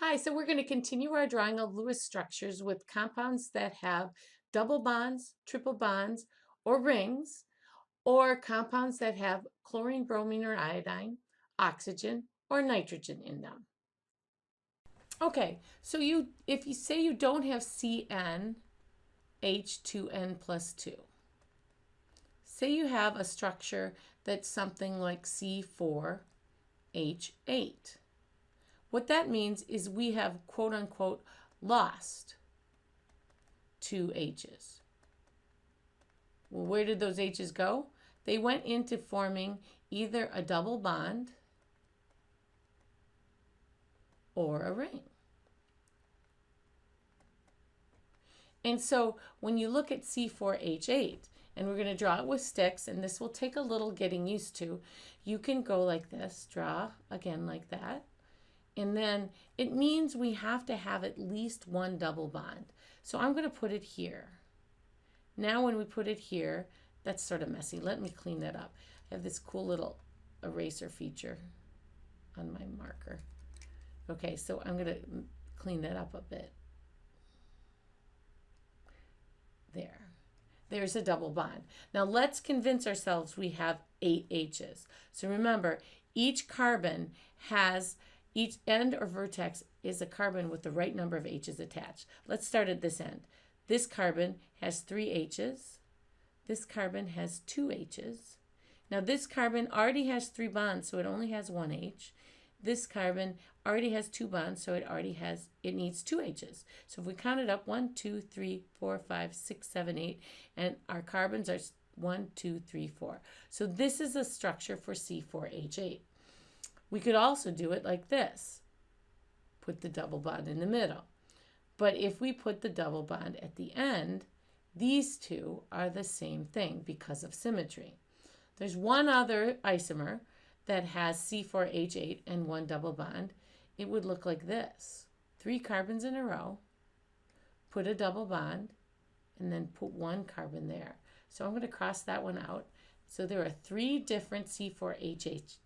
Hi, so we're going to continue our drawing of Lewis structures with compounds that have double bonds, triple bonds, or rings, or compounds that have chlorine, bromine, or iodine, oxygen, or nitrogen in them. Okay, so if you say you don't have CN, H2N plus 2. Say you have a structure that's something like C4H8. What that means is we have, quote unquote, lost two H's. Well, where did those H's go? They went into forming either a double bond or a ring. And so when you look at C4H8, and we're going to draw it with sticks, and this will take a little getting used to, you can go like this, draw again like that. And then it means we have to have at least one double bond. So I'm going to put it here. Now when we put it here, that's sort of messy. Let me clean that up. I have this cool little eraser feature on my marker. Okay, so I'm going to clean that up a bit. There. There's a double bond. Now let's convince ourselves we have 8 H's. So remember, each carbon has, each end or vertex is a carbon with the right number of H's attached. Let's start at this end. This carbon has 3 H's. This carbon has 2 H's. Now this carbon already has 3 bonds, so it only has 1 H. This carbon already has 2 bonds, so it needs 2 H's. So if we count it up, 1, 2, 3, 4, 5, 6, 7, 8, and our carbons are 1, 2, 3, 4. So this is a structure for C4H8. We could also do it like this. Put the double bond in the middle. But if we put the double bond at the end, these two are the same thing because of symmetry. There's one other isomer that has C4H8 and one double bond. It would look like this. 3 carbons in a row, put a double bond, and then put 1 carbon there. So I'm going to cross that one out. So there are 3 different C4H8s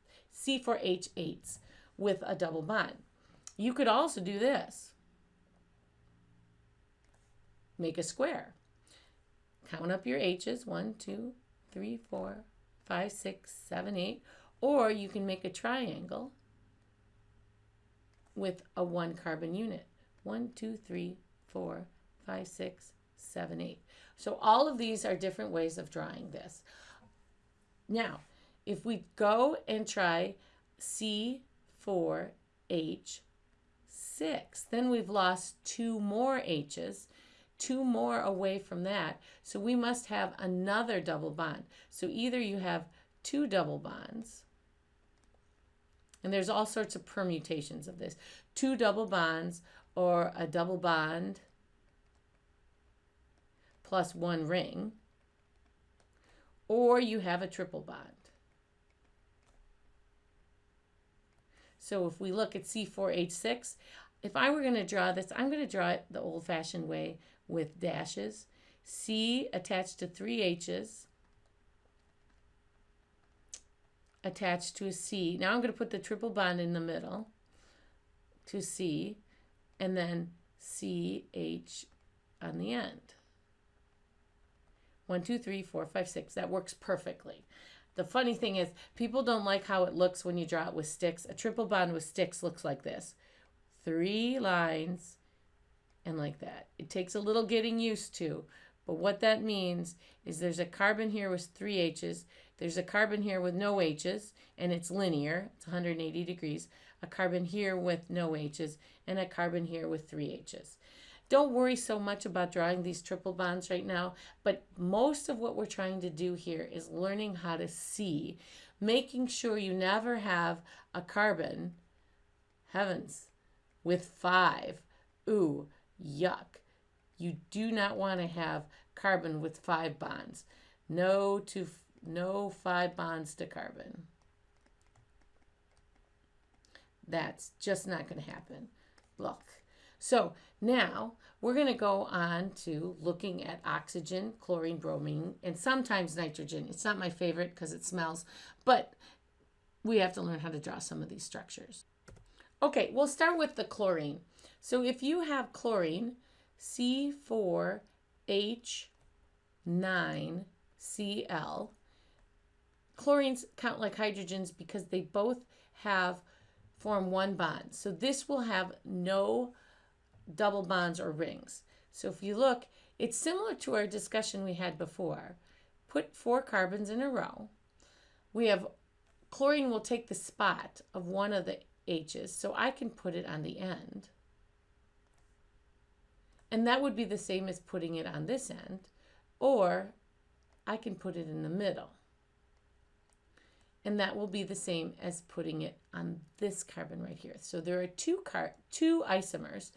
with a double bond. You could also do this. Make a square. Count up your H's, 1, 2, 3, 4, 5, 6, 7, 8. Or you can make a triangle with a 1 carbon unit. 1, 2, 3, 4, 5, 6, 7, 8. So all of these are different ways of drawing this. Now, if we go and try C4H6, then we've lost 2 more H's, 2 more away from that. So we must have another double bond. So either you have 2 double bonds, and there's all sorts of permutations of this, 2 double bonds or a double bond plus 1 ring, or you have a triple bond. So if we look at C4H6, if I were going to draw this, I'm going to draw it the old-fashioned way with dashes. C attached to 3 H's, attached to a C. Now I'm going to put the triple bond in the middle to C, and then CH on the end. 1, 2, 3, 4, 5, 6. That works perfectly. The funny thing is, people don't like how it looks when you draw it with sticks. A triple bond with sticks looks like this. 3 lines and like that. It takes a little getting used to, but what that means is there's a carbon here with 3 H's, there's a carbon here with no H's, and it's linear, it's 180 degrees, a carbon here with no H's, and a carbon here with 3 H's. Don't worry so much about drawing these triple bonds right now, but most of what we're trying to do here is learning how to see, making sure you never have a carbon, heavens, with 5. Ooh, yuck. You do not want to have carbon with 5 bonds. No 5 bonds to carbon. That's just not going to happen. Look. So now we're going to go on to looking at oxygen, chlorine, bromine, and sometimes nitrogen. It's not my favorite because it smells, but we have to learn how to draw some of these structures. Okay, we'll start with the chlorine. So if you have chlorine, C4H9Cl, chlorines count like hydrogens because they both form one bond. So this will have no double bonds or rings. So if you look, it's similar to our discussion we had before. Put 4 carbons in a row. We have chlorine will take the spot of one of the H's, so I can put it on the end. And that would be the same as putting it on this end, or I can put it in the middle. And that will be the same as putting it on this carbon right here. So there are two isomers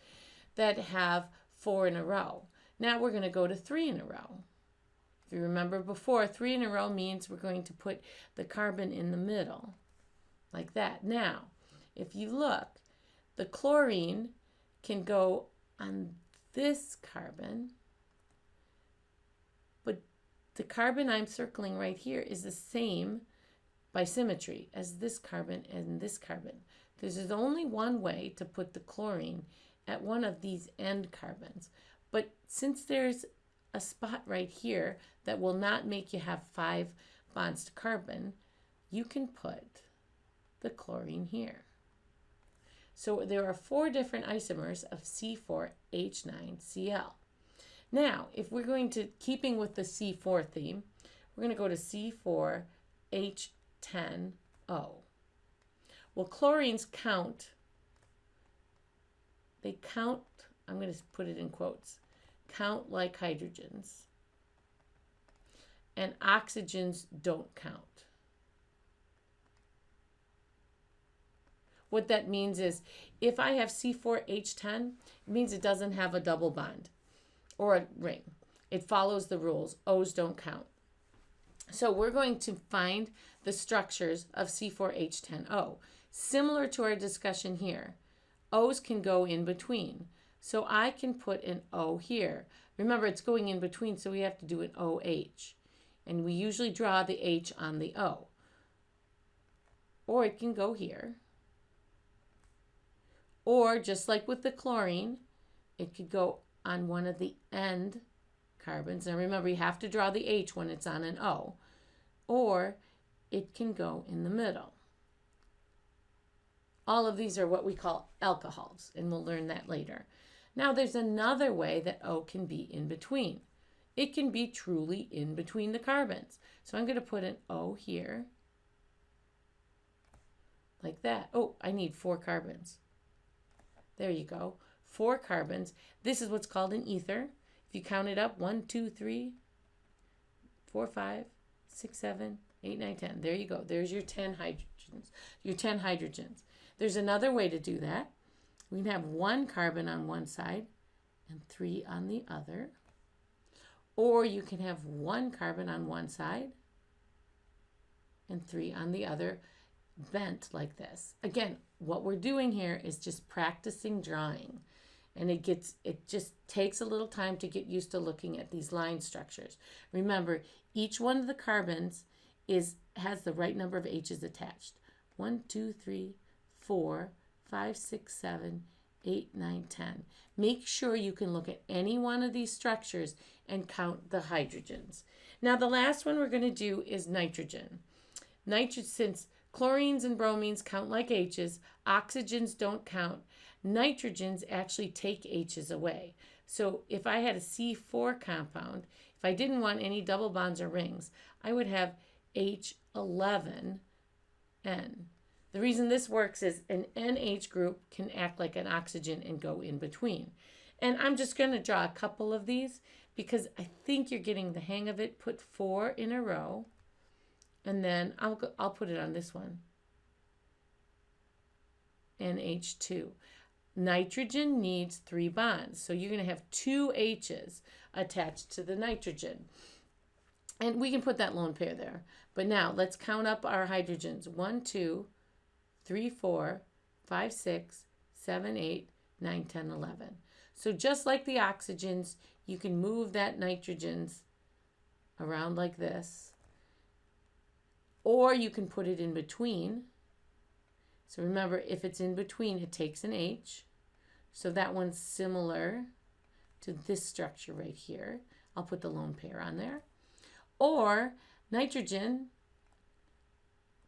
that have 4 in a row. Now we're going to go to 3 in a row. If you remember before, 3 in a row means we're going to put the carbon in the middle, like that. Now, if you look, the chlorine can go on this carbon, but the carbon I'm circling right here is the same by symmetry as this carbon and this carbon. There's only one way to put the chlorine at one of these end carbons, but since there's a spot right here that will not make you have 5 bonds to carbon, you can put the chlorine here. So there are 4 different isomers of C4H9Cl. Now, if we're going to, keeping with the C4 theme, we're going to go to C4H10O. Well, chlorines count, I'm going to put it in quotes, count like hydrogens. And oxygens don't count. What that means is if I have C4H10, it means it doesn't have a double bond or a ring. It follows the rules. O's don't count. So we're going to find the structures of C4H10O. Similar to our discussion here, O's can go in between. So I can put an O here. Remember, it's going in between, so we have to do an OH. And we usually draw the H on the O. Or it can go here. Or just like with the chlorine, it could go on one of the end carbons. Now remember, you have to draw the H when it's on an O. Or it can go in the middle. All of these are what we call alcohols, and we'll learn that later. Now there's another way that O can be in between. It can be truly in between the carbons. So I'm going to put an O here, like that. Oh, I need 4 carbons. There you go. 4 carbons. This is what's called an ether. If you count it up, 1, 2, 3, 4, 5, 6, 7, 8, 9, 10. There you go. There's your 10 hydrogens. Your 10 hydrogens. There's another way to do that. We can have 1 carbon on one side and 3 on the other. Or you can have 1 carbon on one side and 3 on the other, bent like this. Again, what we're doing here is just practicing drawing. And it just takes a little time to get used to looking at these line structures. Remember, each one of the carbons has the right number of H's attached. 1, 2, 3, 4, 5, 6, 7, 8, 9, 10. Make sure you can look at any one of these structures and count the hydrogens. Now the last one we're going to do is nitrogen. Since chlorines and bromines count like H's, oxygens don't count. Nitrogens actually take H's away. So if I had a C4 compound, if I didn't want any double bonds or rings, I would have H11N. The reason this works is an NH group can act like an oxygen and go in between. And I'm just going to draw a couple of these because I think you're getting the hang of it. Put 4 in a row, and then I'll put it on this one. NH2. Nitrogen needs 3 bonds, so you're going to have 2 H's attached to the nitrogen. And we can put that lone pair there. But now let's count up our hydrogens. 1, 2, 3, 4, 5, 6, 7, 8, 9, 10, 11. So just like the oxygens, you can move that nitrogens around like this. Or you can put it in between So remember, if it's in between, it takes an H. So that one's similar to this structure right here. I'll put the lone pair on there. Or nitrogen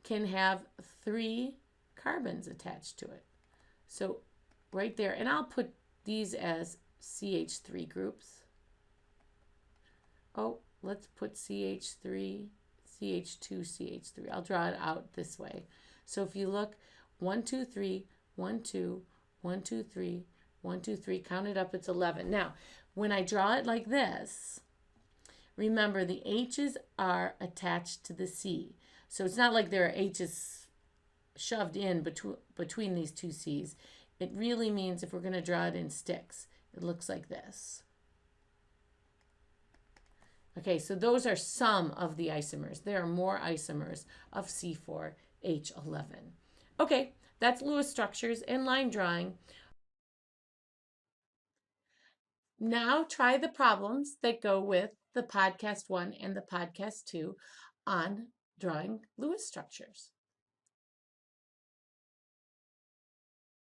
can have 3 carbons attached to it. So right there, and I'll put these as CH3 groups. Oh, let's put CH3, CH2, CH3. I'll draw it out this way. So if you look, 1, 2, 3, 1, 2, 1, 2, 3, 1, 2, 3, count it up, it's 11. Now, when I draw it like this, remember the H's are attached to the C. So it's not like there are H's shoved in between these two C's. It really means if we're going to draw it in sticks, it looks like this. Okay, so those are some of the isomers. There are more isomers of C4H11. Okay, that's Lewis structures and line drawing. Now try the problems that go with the podcast 1 and the podcast 2 on drawing Lewis structures.